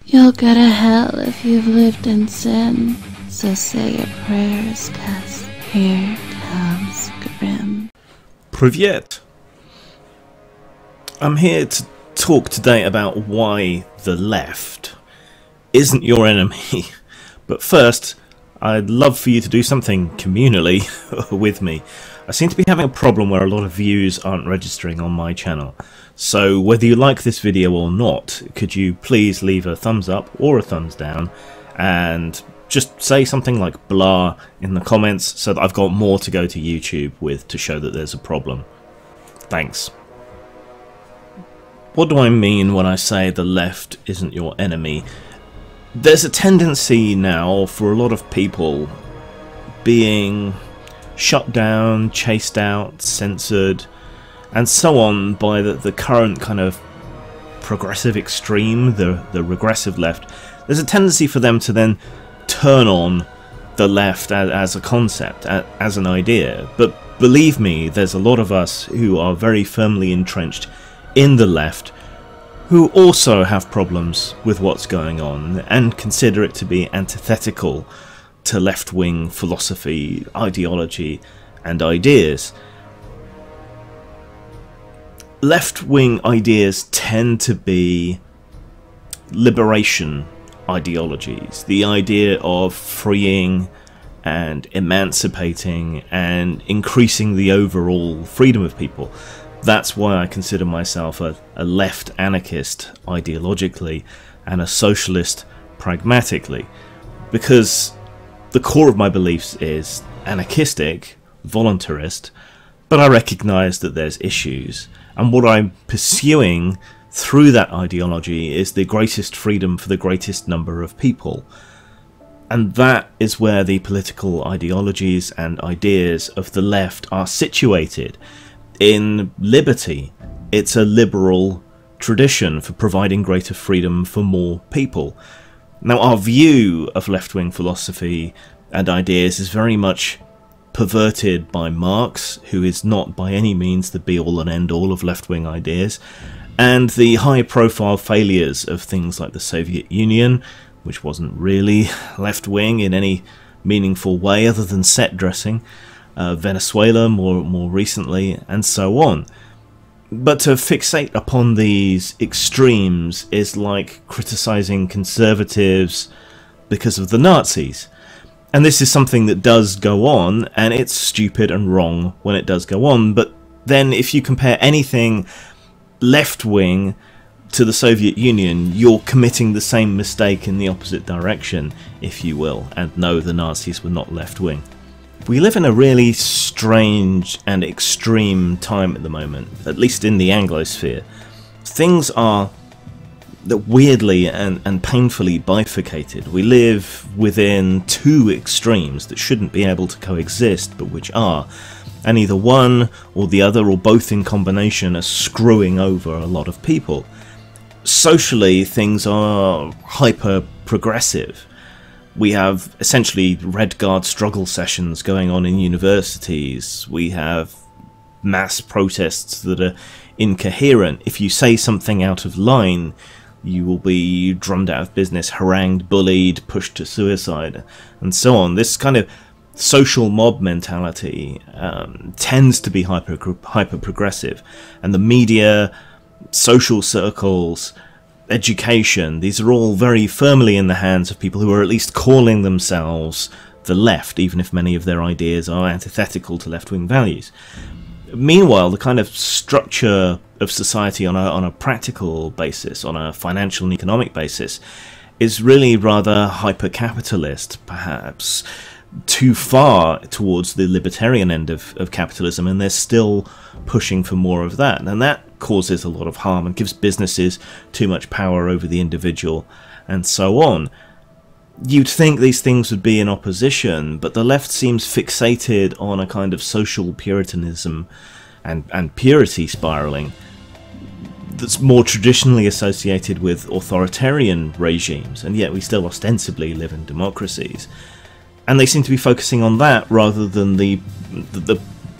You'll go to hell if you've lived in sin. So say your prayers, 'cause here comes Grim. Privyet. I'm here to talk today about why the left isn't your enemy. But first, I'd love for you to do something communally with me. I seem to be having a problem where a lot of views aren't registering on my channel. So whether you like this video or not, could you please leave a thumbs up or a thumbs down and just say something like blah in the comments so that I've got more to go to YouTube with to show that there's a problem. Thanks. What do I mean when I say the left isn't your enemy? There's a tendency now for a lot of people being shut down, chased out, censored, and so on by the current kind of progressive extreme, the regressive left. There's a tendency for them to then turn on the left as a concept, as an idea. But believe me, there's a lot of us who are very firmly entrenched in the left who also have problems with what's going on and consider it to be antithetical to left-wing philosophy, ideology and ideas. Left-wing ideas tend to be liberation ideologies, the idea of freeing and emancipating and increasing the overall freedom of people. That's why I consider myself a left anarchist ideologically and a socialist pragmatically, because the core of my beliefs is anarchistic, voluntarist, but I recognise that there's issues, and what I'm pursuing through that ideology is the greatest freedom for the greatest number of people. And that is where the political ideologies and ideas of the left are situated. In liberty, it's a liberal tradition for providing greater freedom for more people. Now, our view of left-wing philosophy and ideas is very much perverted by Marx, who is not by any means the be-all and end-all of left-wing ideas, and the high-profile failures of things like the Soviet Union, which wasn't really left-wing in any meaningful way other than set dressing, Venezuela more recently, and so on. But to fixate upon these extremes is like criticising conservatives because of the Nazis. And this is something that does go on, and it's stupid and wrong when it does go on. But then if you compare anything left-wing to the Soviet Union, you're committing the same mistake in the opposite direction, if you will. And no, the Nazis were not left-wing. We live in a really strange and extreme time at the moment, at least in the Anglosphere. Things are weirdly and painfully bifurcated. We live within two extremes that shouldn't be able to coexist, but which are. And either one or the other, or both in combination, are screwing over a lot of people. Socially, things are hyper-progressive. We have essentially Red Guard struggle sessions going on in universities. We have mass protests that are incoherent. If you say something out of line, you will be drummed out of business, harangued, bullied, pushed to suicide, and so on. This kind of social mob mentality tends to be hyper-progressive. And the media, social circles, education, these are all very firmly in the hands of people who are at least calling themselves the left, even if many of their ideas are antithetical to left-wing values. Meanwhile, the kind of structure of society on a practical basis, on a financial and economic basis, is really rather hyper-capitalist, perhaps too far towards the libertarian end of capitalism, and they're still pushing for more of that. And that causes a lot of harm and gives businesses too much power over the individual, and so on. You'd think these things would be in opposition, but the left seems fixated on a kind of social puritanism and purity spiraling that's more traditionally associated with authoritarian regimes, and yet we still ostensibly live in democracies. And they seem to be focusing on that rather than the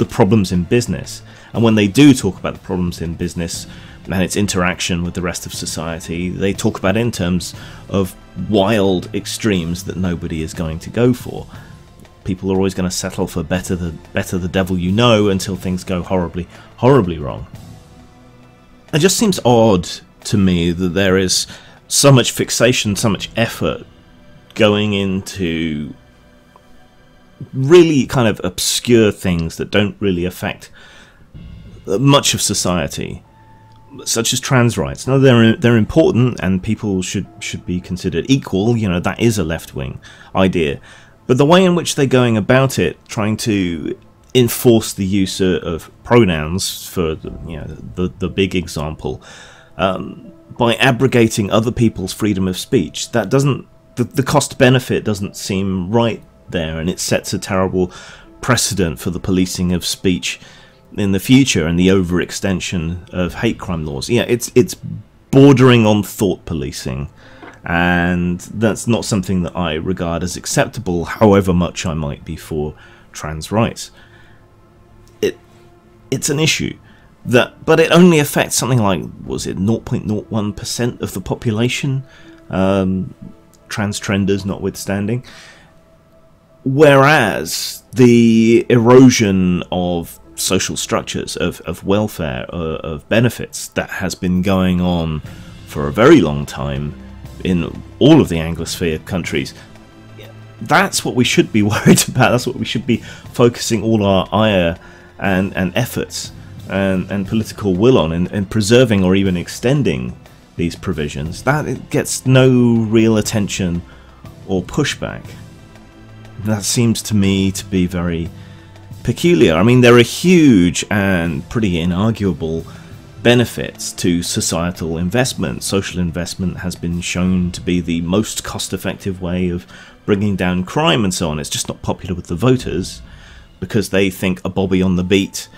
problems in business. And when they do talk about the problems in business, and its interaction with the rest of society, they talk about it in terms of wild extremes that nobody is going to go for. People are always going to settle for better the devil you know until things go horribly, horribly wrong. It just seems odd to me that there is so much fixation, so much effort going into really kind of obscure things that don't really affect much of society, such as trans rights. Now, they're important, and people should be considered equal. You know, that is a left-wing idea. But the way in which they're going about it, trying to enforce the use of pronouns for the big example, by abrogating other people's freedom of speech, that doesn't, the cost benefit doesn't seem right there, and it sets a terrible precedent for the policing of speech in the future and the overextension of hate crime laws. Yeah, it's bordering on thought policing, and that's not something that I regard as acceptable, however much I might be for trans rights. It's an issue but it only affects something like, was it 0.01% of the population, transtrenders notwithstanding, whereas the erosion of social structures, of welfare, of benefits, that has been going on for a very long time in all of the Anglosphere countries, that's what we should be worried about. That's what we should be focusing all our ire and efforts and political will on, and preserving or even extending these provisions. That it gets no real attention or pushback. That seems to me to be very peculiar. I mean, there are huge and pretty inarguable benefits to societal investment. Social investment has been shown to be the most cost-effective way of bringing down crime and so on. It's just not popular with the voters because they think a bobby on the beat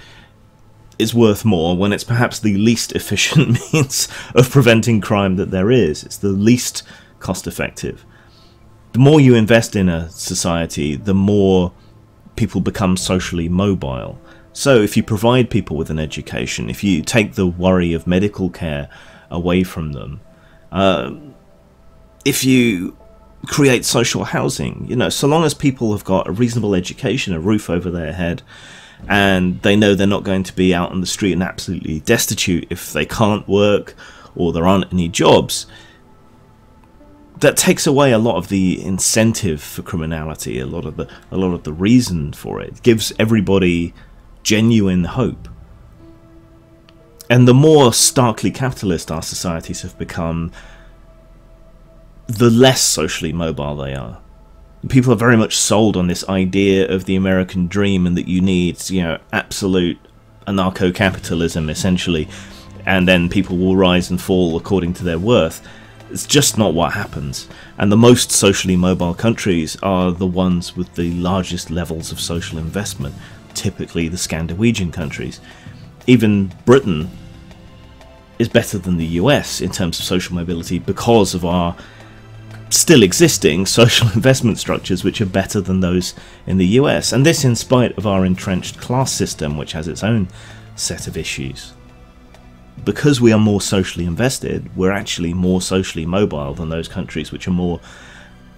is worth more, when it's perhaps the least efficient means of preventing crime that there is. It's the least cost-effective. The more you invest in a society, the more people become socially mobile. So if you provide people with an education, if you take the worry of medical care away from them, if you create social housing, so long as people have got a reasonable education, a roof over their head, and they know they're not going to be out on the street and absolutely destitute if they can't work or there aren't any jobs, that takes away a lot of the incentive for criminality, a lot of the reason for it. It gives everybody genuine hope. And the more starkly capitalist our societies have become, the less socially mobile they are. People are very much sold on this idea of the American dream, and that you need, absolute anarcho-capitalism, essentially, and then people will rise and fall according to their worth. It's just not what happens. And the most socially mobile countries are the ones with the largest levels of social investment, typically the Scandinavian countries. Even Britain is better than the US in terms of social mobility because of our still existing social investment structures, which are better than those in the US. And this in spite of our entrenched class system, which has its own set of issues. Because we are more socially invested, we're actually more socially mobile than those countries which are more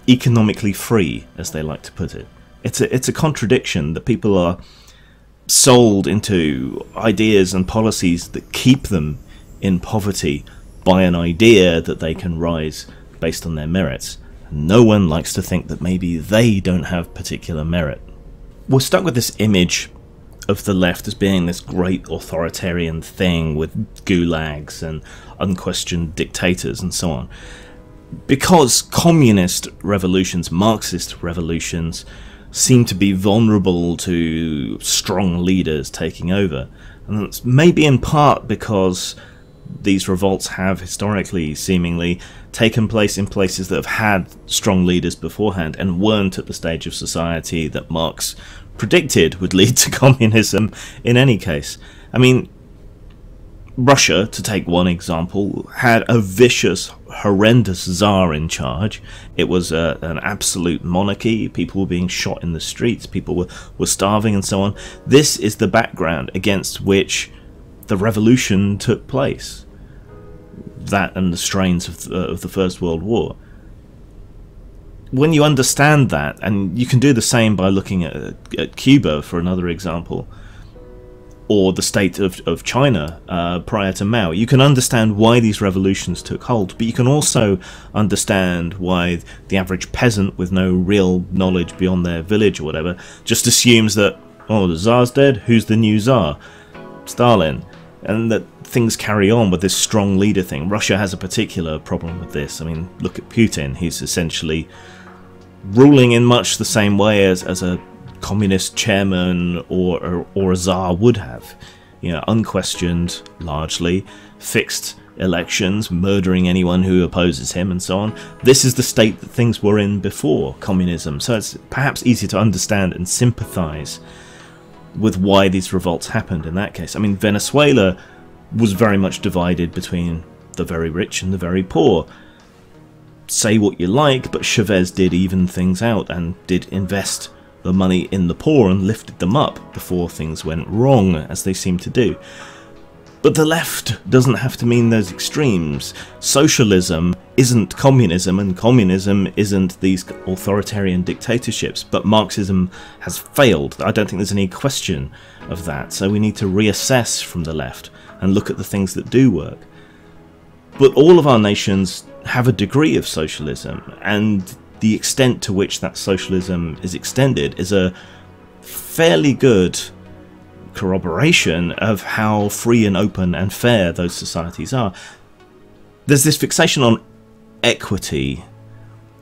economically free, as they like to put it. It's a contradiction that people are sold into ideas and policies that keep them in poverty by an idea that they can rise based on their merits. No one likes to think that maybe they don't have particular merit. We're stuck with this image of the left as being this great authoritarian thing with gulags and unquestioned dictators and so on. Because communist revolutions, Marxist revolutions, seem to be vulnerable to strong leaders taking over. And that's maybe in part because these revolts have historically, seemingly, taken place in places that have had strong leaders beforehand and weren't at the stage of society that Marx predicted would lead to communism in any case. I mean, Russia, to take one example, had a vicious, horrendous Tsar in charge. It was an absolute monarchy. People were being shot in the streets. People were starving and so on. This is the background against which the revolution took place. that and the strains of the First World War. When you understand that, and you can do the same by looking at Cuba for another example, or the state of China prior to Mao, you can understand why these revolutions took hold, but you can also understand why the average peasant with no real knowledge beyond their village or whatever just assumes that, oh, the Tsar's dead, who's the new Tsar? Stalin. And that things carry on with this strong leader thing. Russia has a particular problem with this. I mean, look at Putin. He's essentially ruling in much the same way as a communist chairman or a Tsar would have. You know, unquestioned, largely, fixed elections, murdering anyone who opposes him and so on. This is the state that things were in before communism, so it's perhaps easier to understand and sympathise with why these revolts happened in that case. I mean, Venezuela was very much divided between the very rich and the very poor. Say what you like, but Chavez did even things out and did invest the money in the poor and lifted them up before things went wrong, as they seem to do. But the left doesn't have to mean those extremes. Socialism isn't communism, and communism isn't these authoritarian dictatorships, but Marxism has failed. I don't think there's any question of that, so we need to reassess from the left and look at the things that do work. But all of our nations have a degree of socialism, and the extent to which that socialism is extended is a fairly good corroboration of how free and open and fair those societies are. There's this fixation on equity,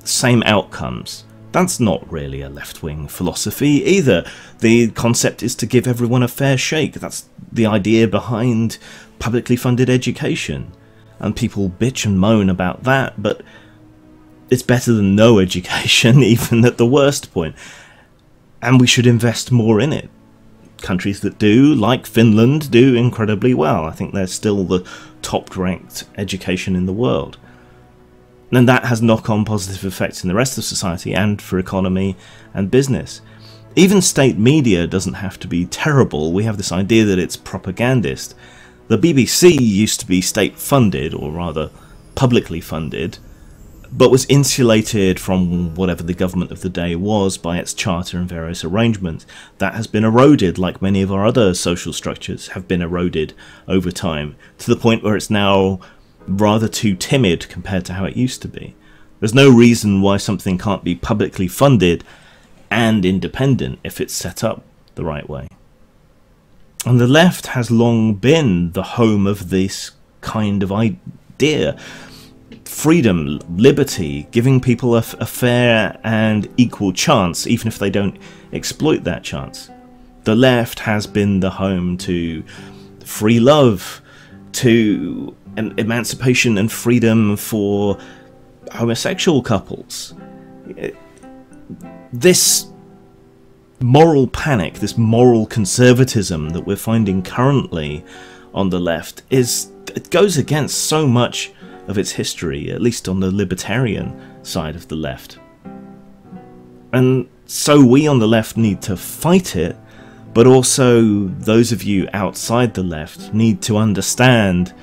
same outcomes. That's not really a left-wing philosophy either. The concept is to give everyone a fair shake. That's the idea behind publicly funded education. And people bitch and moan about that, but it's better than no education, even at the worst point. And we should invest more in it. Countries that do, like Finland, do incredibly well. I think they're still the top-ranked education in the world. And that has knock-on positive effects in the rest of society and for economy and business. Even state media doesn't have to be terrible. We have this idea that it's propagandist. The BBC used to be state-funded, or rather publicly funded, but was insulated from whatever the government of the day was by its charter and various arrangements. That has been eroded, like many of our other social structures have been eroded over time, to the point where it's now rather too timid compared to how it used to be. There's no reason why something can't be publicly funded and independent if it's set up the right way. And the left has long been the home of this kind of idea. Freedom, liberty, giving people a fair and equal chance, even if they don't exploit that chance. The left has been the home to free love, to emancipation and freedom for homosexual couples. This moral panic, this moral conservatism that we're finding currently on the left, it goes against so much of its history, at least on the libertarian side of the left. And so we on the left need to fight it, but also those of you outside the left need to understand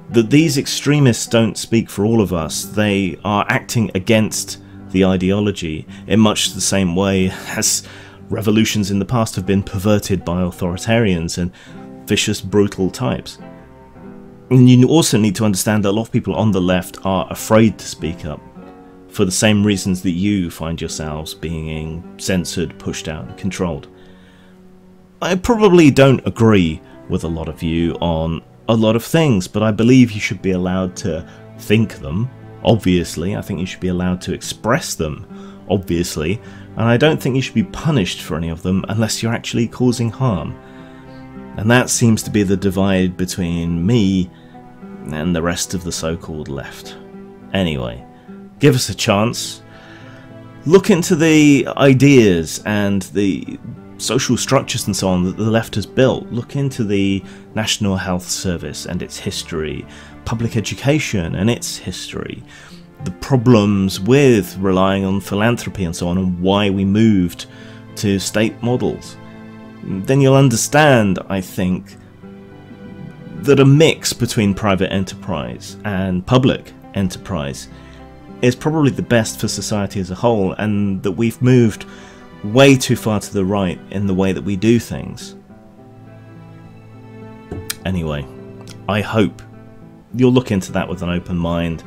that these extremists don't speak for all of us. They are acting against the ideology in much the same way as revolutions in the past have been perverted by authoritarians and vicious, brutal types. And you also need to understand that a lot of people on the left are afraid to speak up for the same reasons that you find yourselves being censored, pushed out, and controlled. I probably don't agree with a lot of you on a lot of things, but I believe you should be allowed to think them, obviously. I think you should be allowed to express them, obviously. And I don't think you should be punished for any of them unless you're actually causing harm. And that seems to be the divide between me and the rest of the so-called left. Anyway, give us a chance. Look into the ideas and the social structures and so on that the left has built. Look into the National Health Service and its history, public education and its history, the problems with relying on philanthropy and so on, and why we moved to state models. Then you'll understand, I think, that a mix between private enterprise and public enterprise is probably the best for society as a whole, and that we've moved way too far to the right in the way that we do things. Anyway, I hope you'll look into that with an open mind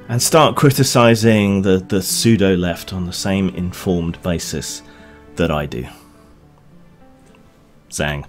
and start criticising the pseudo-left on the same informed basis that I do. Zang.